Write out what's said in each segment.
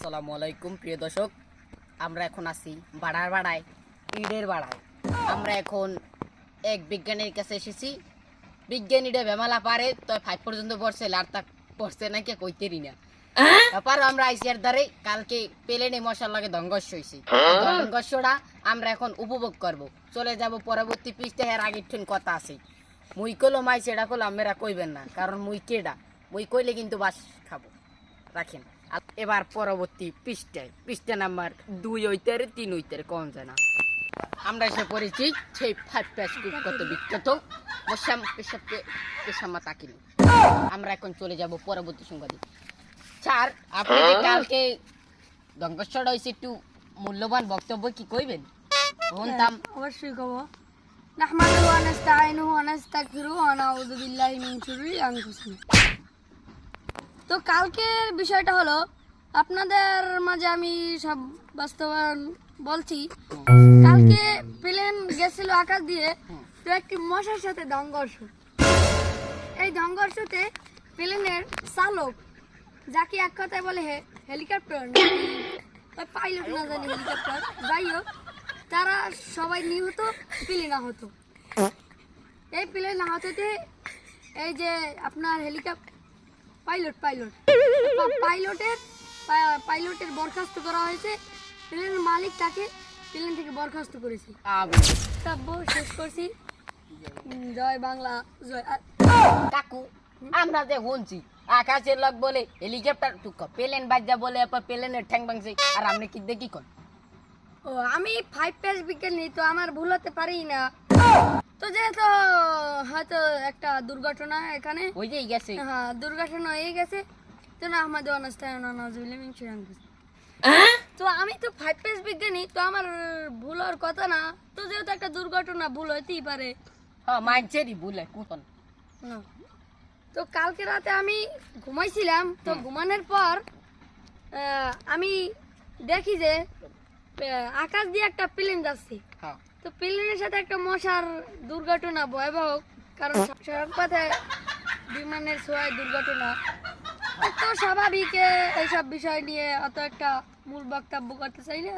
আসসালামু আলাইকুম প্রিয় দর্শক, আমরা এখন আছি বাড়ায় ইটের বাড়ায়। আমরা এখন এক বিজ্ঞানীর কাছে এসেছি। বিজ্ঞানীটা বেমালা পারে তো 5 পর্যন্ত পড়ছে, আর তা পড়ছে নাকি কইতেরি না। তারপর আমরা আইসিআর দ্বারে কালকে প্লেনে মশার লাগে ধ্বংস হয়েছি। ধ্বংসটা আমরা এখন উপভোগ করব। চলে যাব পরবর্তী পৃষ্ঠে। এর আগের ঠেন কথা আছে, মুই কলো মাই সেটা কলো আমরা কইবেন না, কারণ মুই কেডা, মুই কইলে কিন্তু বাস খাবো। রাখেন এবার পরবর্তী পৃষ্ঠা নাম্বার 2 হইতে 3 হইতে কম যায় না। আমরা এসে পড়েছি সেই 5 পেশ কত বিখ্যাত মশাম পেশামা তাকিল। আমরা এখন চলে যাব পরবর্তী সংবাদে। স্যার, আপনি যে কালকে ধ্বংসটা হয়েছে, একটু মূল্যবান বক্তব্য কি কইবেন? শুনতাম। অবশ্যই কব। নাহমাদুহু ওয়া নাস্তাঈনুহু ওয়া নাস্তাগফিরুহু ওয়া নাউযু বিল্লাহি মিন শুরুরি আনফুসিনা। তো কালকের বিষয়টা হলো, আপনাদের মাঝে আমি সব বাস্তবায়ন বলছি। কালকে প্লেন গেছিল আকাশ দিয়ে, তো একটি মশার সাথে সংঘর্ষ। এই সংঘর্ষতে প্লেনের চালক, যাকে এক কথায় বলে হেলিকপ্টার, পাইলট না জানি হেলিকপ্টার, যাই হোক, তারা সবাই নিহত, প্লেন আহত। এই প্লেন আহততে এই যে আপনার হেলিকপ্টার পাইলটের বরখাস্ত করা হয়েছে। প্লেনের মালিক তাকে প্লেন থেকে বরখাস্ত করেছে। শেষ করছি। জয় বাংলা, জয়। কাকু, আমরা যে শুনছি আকাশের লোক বলে হেলিকপ্টার টুক প্লেন বাজ্যা বলে, প্লেনের ঠ্যাং ভাঙছে, আর আপনি কি দেখি কোন? ও, আমি 5 পেজ বিজ্ঞানী, তো আমার ভুল হতে পারি না। তো যেহেতু হয়তো একটা দুর্ঘটনা এখানে হয়ে গেছে, হ্যাঁ, দুর্ঘটনা হয়ে গেছে, তো না আমাদের তো আমি তো 5 পেজ বিজ্ঞানী, তো আমার ভুল হওয়ার কথা না। তো যেহেতু একটা দুর্ঘটনা, ভুল হইতেই পারে। হ্যাঁ, মানছেরই ভুলে কুতন। তো কালকে রাতে আমি ঘুমাইছিলাম, তো ঘুমানোর পর আমি দেখি যে আকাশ দিয়ে একটা প্লেন যাচ্ছে। তো প্লেনের সাথে একটা মশার দুর্ঘটনা, ভয়াবহ, কারণ সড়ক পথে বিমানের ছোঁয়ায় দুর্ঘটনা। তো স্বাভাবিক, এইসব বিষয় নিয়ে অত একটা মূল বক্তব্য করতে চাই না।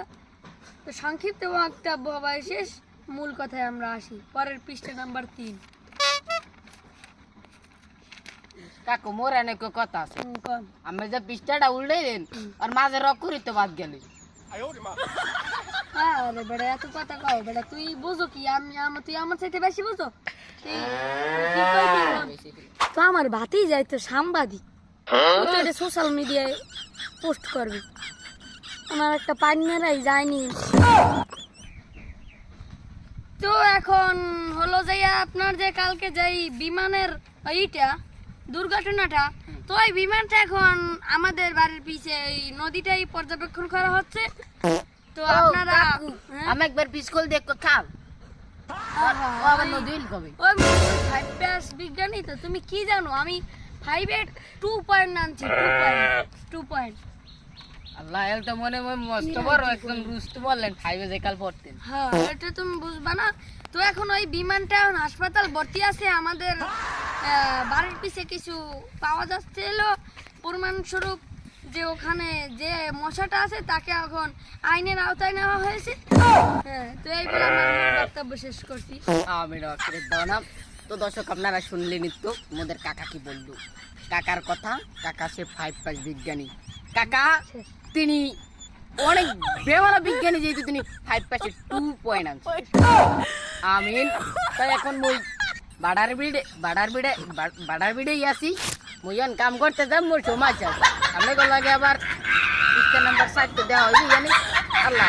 তো সংক্ষিপ্ত বক্তব্য হবার শেষ, মূল কথায় আমরা আসি। পরের পৃষ্ঠা নাম্বার 3। কাকু, মোর অনেক কথা আছে। আমি যে পৃষ্ঠাটা উল্টে দেন আর মাঝে রকুরি তো বাদ গেল। আরে বেটা, এত কথা কও বেটা, তুই বুঝো কি? তুই আমার চাইতে বেশি বুঝো? তো আমার ভাতেই যায় তো সাংবাদিক, তো এটা সোশ্যাল মিডিয়ায় পোস্ট করবে। আমার একটা পাইনারাই যায়নি। তো এখন হলো যে আপনার যে কালকে যেই বিমানের এইটা দুর্ঘটনাটা, তো এই বিমানটা এখন আমাদের বাড়ির পিছে এই নদীটাই পর্যবেক্ষণ করা হচ্ছে। তো আপনারা আমি একবার পিসকল দেখো খাও। আবার নদী কবে? ওই 5 পেজ বিজ্ঞানী, তো তুমি কি জানো? আমি 5 এর 2 পয়েন্ট আনছি। 2 পয়েন্ট। আল্লাহ, এল তো মনে মস্ত বড় একদম রুস্ত বললেন 5 এ কাল পড়তেন। হ্যাঁ, এটা তুমি বুঝবা না। তো এখন ওই বিমানটা হাসপাতাল ভর্তি আছে। আমাদের বাড়ির পিছে কিছু পাওয়া যাচ্ছে এলো প্রমাণ স্বরূপ যে ওখানে যে মশাটা আছে তাকে এখন আইনের আওতায় নেওয়া হয়েছে। হ্যাঁ, তো এই বলে আমার বক্তব্য শেষ করছি। আমি ডক্টরের দাও। তো দর্শক, আপনারা শুনলেন তো মোদের কাকা কি বললো। কাকার কথা, কাকা সে 5 পেজ বিজ্ঞানী। কাকা তিনি অনেক বেমালা বিজ্ঞানী, যেহেতু তিনি 5 পেজে 2 পয়েন্ট আনছে। আমিন। তাই এখন মই বাড়ার বিড়ে আসি, মুইন কাম করতে যাম, মোর সময় আছে। আমি লাগে আবার পৃষ্ঠা নাম্বার 7 দেওয়া হয়েছে জানি। আল্লাহ।